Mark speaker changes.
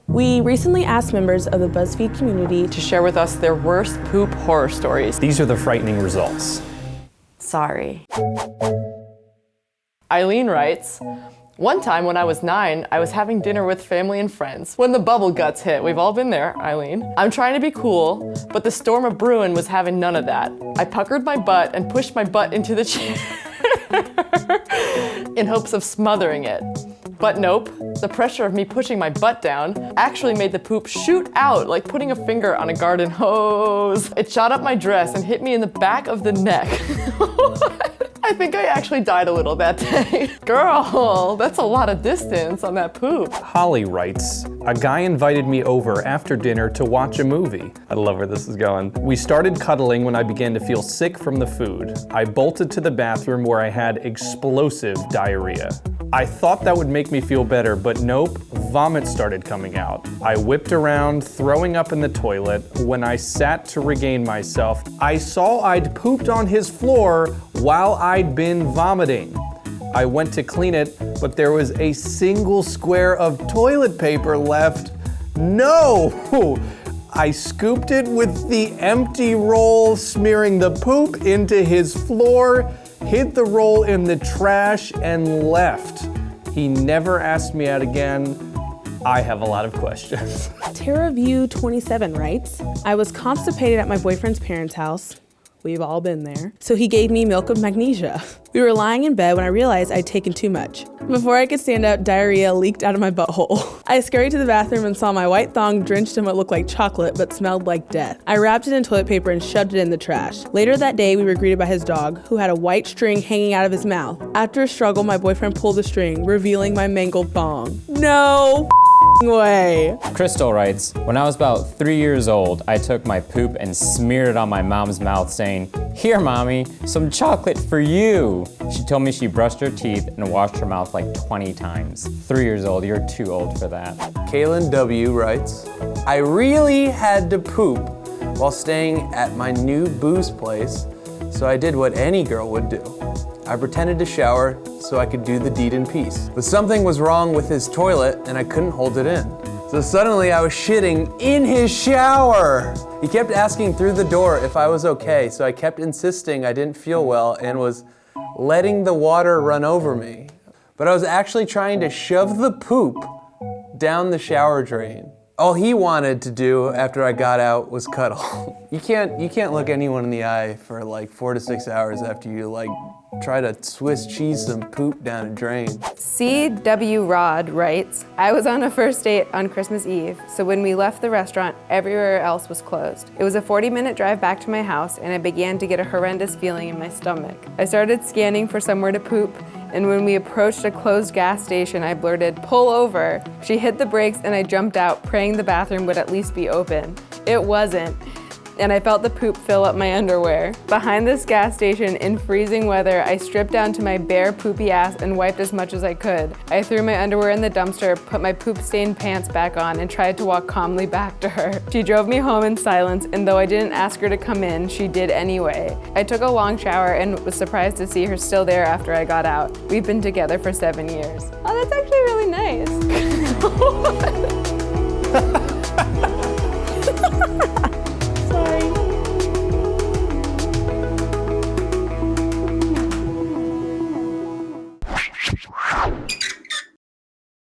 Speaker 1: We recently asked members of the BuzzFeed community
Speaker 2: to share with us their worst poop horror stories.
Speaker 3: These are the frightening results.
Speaker 2: Sorry. Eileen writes, one time when I was 9, I was having dinner with family and friends when the bubble guts hit. We've all been there, Eileen. I'm trying to be cool, but the storm of Bruin was having none of that. I puckered my butt and pushed my butt into the chair in hopes of smothering it. But nope, the pressure of me pushing my butt down actually made the poop shoot out like putting a finger on a garden hose. It shot up my dress and hit me in the back of the neck. I think I actually died a little that day. Girl, that's a lot of distance on that poop.
Speaker 3: Holly writes, a guy invited me over after dinner to watch a movie. I love where this is going. We started cuddling when I began to feel sick from the food. I bolted to the bathroom where I had explosive diarrhea. I thought that would make me feel better, but nope, vomit started coming out. I whipped around, throwing up in the toilet. When I sat to regain myself, I saw I'd pooped on his floor while I'd been vomiting. I went to clean it, but there was a single square of toilet paper left. No! I scooped it with the empty roll, smearing the poop into his floor, hid the roll in the trash, and left. He never asked me out again. I have a lot of questions.
Speaker 1: TerraView27 writes, I was constipated at my boyfriend's parents' house. We've all been there. So he gave me milk of magnesia. We were lying in bed when I realized I'd taken too much. Before I could stand up, diarrhea leaked out of my butthole. I scurried to the bathroom and saw my white thong drenched in what looked like chocolate but smelled like death. I wrapped it in toilet paper and shoved it in the trash. Later that day, we were greeted by his dog, who had a white string hanging out of his mouth. After a struggle, my boyfriend pulled the string, revealing my mangled thong. No way.
Speaker 4: Crystal writes, when I was about 3 years old, I took my poop and smeared it on my mom's mouth saying, here mommy, some chocolate for you. She told me she brushed her teeth and washed her mouth like 20 times. 3 years old, you're too old for that.
Speaker 5: Kaylin W. writes, I really had to poop while staying at my new booze place, so I did what any girl would do. I pretended to shower so I could do the deed in peace. But something was wrong with his toilet and I couldn't hold it in. So suddenly I was shitting in his shower. He kept asking through the door if I was okay, so I kept insisting I didn't feel well and was letting the water run over me. But I was actually trying to shove the poop down the shower drain. All he wanted to do after I got out was cuddle. You can't look anyone in the eye for like 4 to 6 hours after you like try to Swiss cheese some poop down a drain.
Speaker 6: CW Rod writes, I was on a first date on Christmas Eve, so when we left the restaurant, everywhere else was closed. It was a 40-minute drive back to my house, and I began to get a horrendous feeling in my stomach. I started scanning for somewhere to poop, and when we approached a closed gas station, I blurted, pull over. She hit the brakes and I jumped out, praying the bathroom would at least be open. It wasn't, and I felt the poop fill up my underwear. Behind this gas station in freezing weather, I stripped down to my bare poopy ass and wiped as much as I could. I threw my underwear in the dumpster, put my poop-stained pants back on, and tried to walk calmly back to her. She drove me home in silence, and though I didn't ask her to come in, she did anyway. I took a long shower and was surprised to see her still there after I got out. We've been together for 7 years. Oh, that's actually really nice.